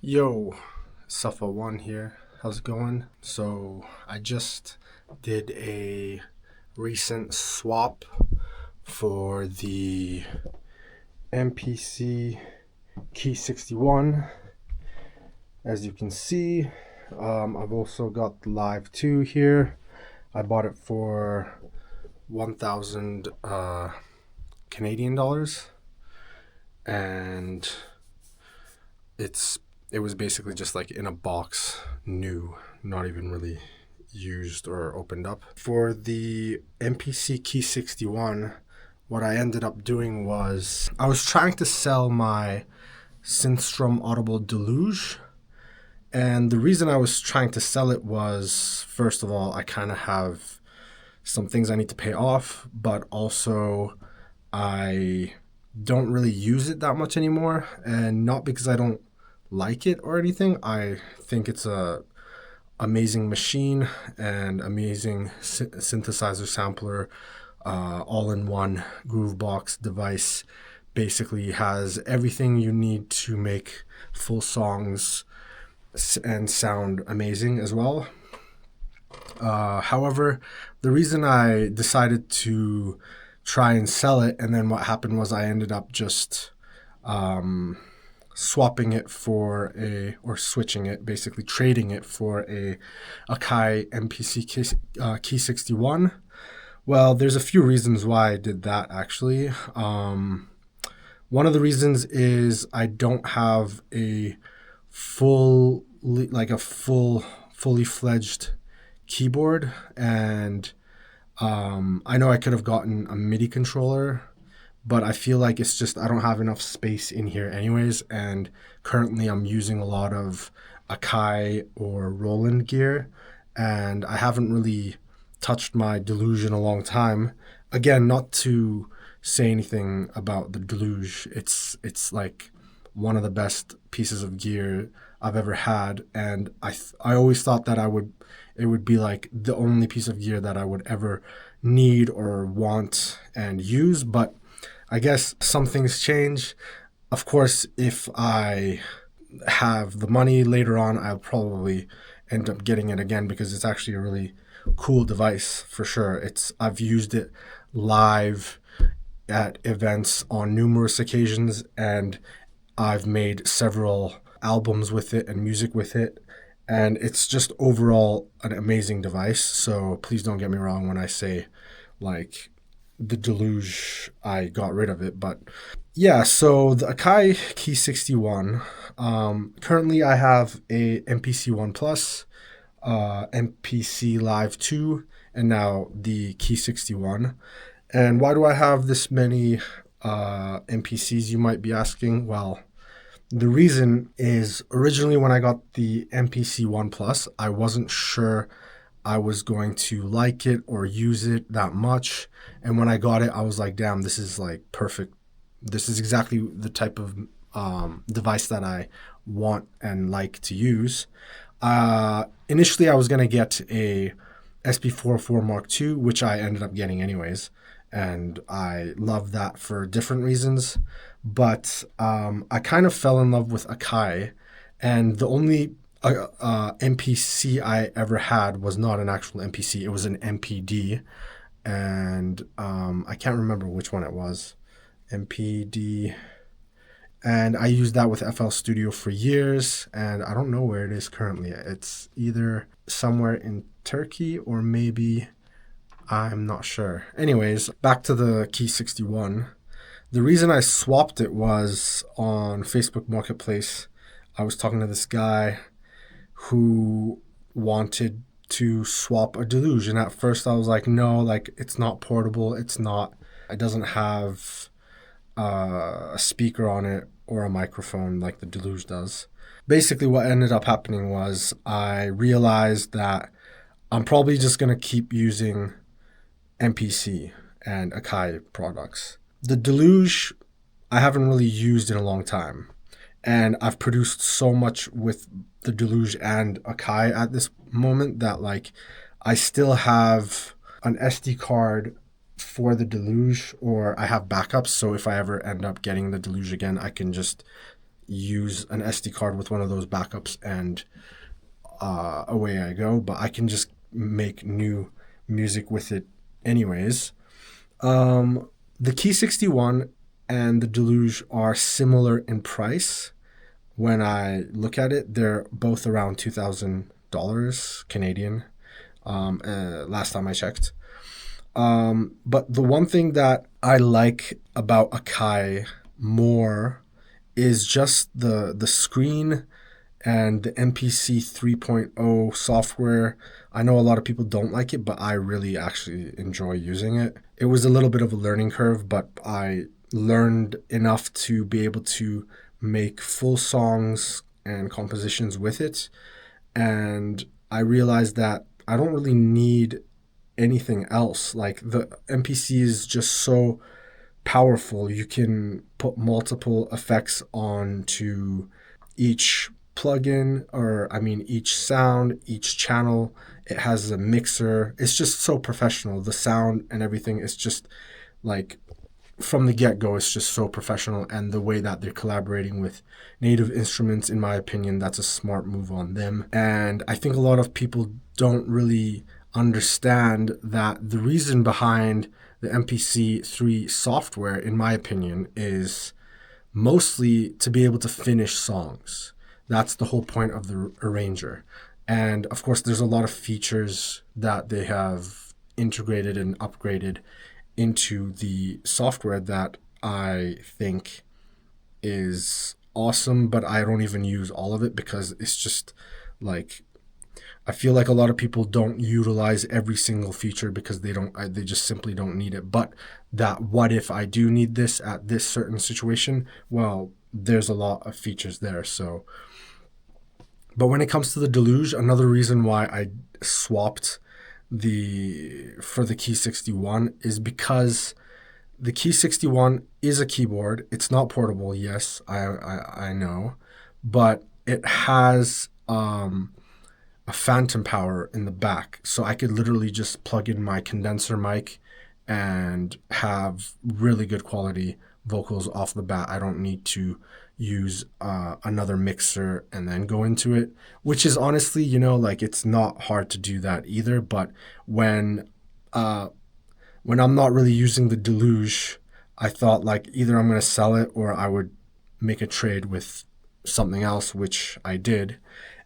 Yo, Suffa1 here. How's it going? So, I just did a recent swap for the MPC Key61. As you can see, I've also got the Live 2 here. I bought it for 1,000 Canadian dollars, and it was basically just like in a box, new, not even really used or opened up. For the MPC Key61, what I ended up doing was I was trying to sell my Synthstrom Audible Deluge. And the reason I was trying to sell it was, first of all, I kind of have some things I need to pay off, but also I don't really use it that much anymore. And not because I don't like it or anything. I think it's a amazing machine and amazing synthesizer sampler, all-in-one groovebox device. Basically has everything you need to make full songs and sound amazing as well. However, the reason I decided to try and sell it, and then what happened was I ended up just swapping it or switching it, basically trading it for a Akai MPC Key61. Well, there's a few reasons why I did that actually. One of the reasons is I don't have a fully fledged keyboard, and I know I could have gotten a MIDI controller, but I feel like it's just I don't have enough space in here anyways, and currently I'm using a lot of Akai or Roland gear, and I haven't really touched my Deluge in a long time. Again, not to say anything about the Deluge, it's like one of the best pieces of gear I've ever had, and I always thought that it would be like the only piece of gear that I would ever need or want and use, but I guess some things change. Of course, if I have the money later on, I'll probably end up getting it again because it's actually a really cool device for sure. I've used it live at events on numerous occasions, and I've made several albums with it and music with it, and it's just overall an amazing device. So please don't get me wrong when I say like the Deluge, I got rid of it. But yeah, so the Akai Key61, currently I have a MPC 1 Plus, MPC Live 2, and now the Key61. And why do I have this many MPCs, you might be asking? Well, the reason is originally when I got the MPC 1 Plus, I wasn't sure I was going to like it or use it that much. And when I got it, I was like, damn, this is like perfect. This is exactly the type of device that I want and like to use. Initially, I was going to get a SP404 Mark II, which I ended up getting anyways. And I love that for different reasons. But I kind of fell in love with Akai, and the only MPC I ever had was not an actual MPC. It was an MPD, and I can't remember which one it was. MPD, and I used that with FL Studio for years, and I don't know where it is currently. It's either somewhere in Turkey or maybe I'm not sure. Anyways, back to the Key61. The reason I swapped it was on Facebook Marketplace. I was talking to this guy who wanted to swap a Deluge, and at first I was like, no, like it's not portable. It doesn't have a speaker on it or a microphone like the Deluge does. Basically, what ended up happening was I realized that I'm probably just going to keep using MPC and Akai products. The Deluge I haven't really used in a long time, and I've produced so much with the Deluge and Akai at this moment that like I still have an SD card for the Deluge, or I have backups, so if I ever end up getting the Deluge again, I can just use an SD card with one of those backups and away I go. But I can just make new music with it anyways. The Key61 and the Deluge are similar in price. When I look at it, they're both around $2,000 Canadian. Last time I checked. But the one thing that I like about Akai more is just the screen and the MPC 3.0 software. I know a lot of people don't like it, but I really actually enjoy using it. It was a little bit of a learning curve, but I learned enough to be able to make full songs and compositions with it. And I realized that I don't really need anything else. Like the MPC is just so powerful. You can put multiple effects onto each plugin, or I mean each sound, each channel. It has a mixer. It's just so professional. The sound and everything is just like from the get-go, it's just so professional. And the way that they're collaborating with native instruments, in my opinion, that's a smart move on them. And I think a lot of people don't really understand that the reason behind the MPC3 software, in my opinion, is mostly to be able to finish songs. That's the whole point of the arranger. And of course, there's a lot of features that they have integrated and upgraded into the software that I think is awesome, but I don't even use all of it because it's just like, I feel like a lot of people don't utilize every single feature because they just simply don't need it. But that what if I do need this at this certain situation? Well, there's a lot of features there. So, but when it comes to the Deluge, another reason why I swapped for the Key61 is because the Key61 is a keyboard. It's not portable, yes, I know, but it has a phantom power in the back, so I could literally just plug in my condenser mic and have really good quality vocals off the bat. I don't need to use another mixer and then go into it, which is honestly, like it's not hard to do that either. But when I'm not really using the Deluge, I thought like either I'm going to sell it or I would make a trade with something else, which I did.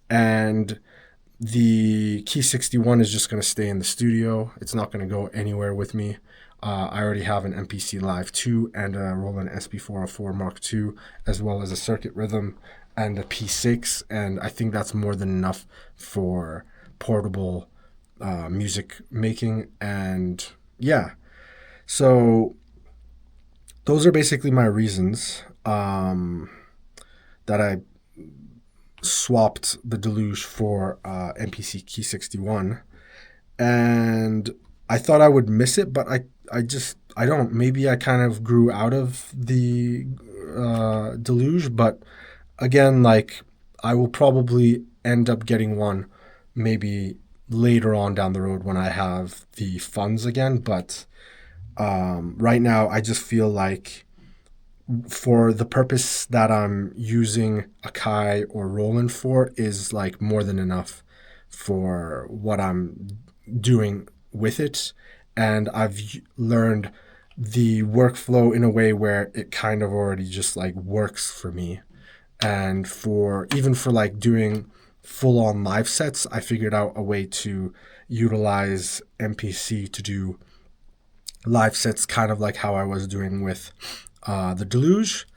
And the Key61 is just going to stay in the studio. It's not going to go anywhere with me. I already have an MPC Live 2 and a Roland SP404 Mark II, as well as a Circuit Rhythm and a P6. And I think that's more than enough for portable music making. And yeah, so those are basically my reasons that I swapped the Deluge for MPC Key61. And I thought I would miss it, but I don't. Maybe I kind of grew out of the Deluge, but again, like I will probably end up getting one maybe later on down the road when I have the funds again. But right now, I just feel like for the purpose that I'm using Akai or Roland for is like more than enough for what I'm doing with it. And I've learned the workflow in a way where it kind of already just like works for me. And even for like doing full on live sets, I figured out a way to utilize MPC to do live sets kind of like how I was doing with the Deluge,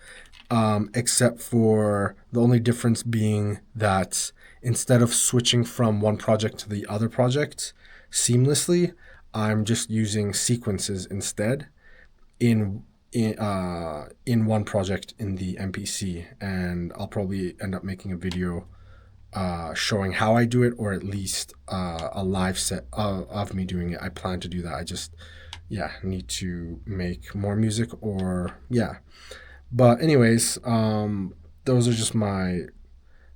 except for the only difference being that instead of switching from one project to the other project seamlessly, I'm just using sequences instead in one project in the MPC, and I'll probably end up making a video showing how I do it, or at least a live set of me doing it. I plan to do that. I just need to make more music, or but anyways, those are just my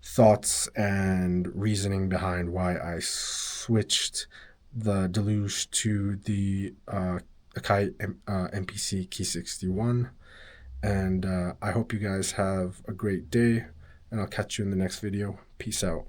thoughts and reasoning behind why I switched the Deluge to the Akai MPC Key61. And I hope you guys have a great day, and I'll catch you in the next video. Peace out.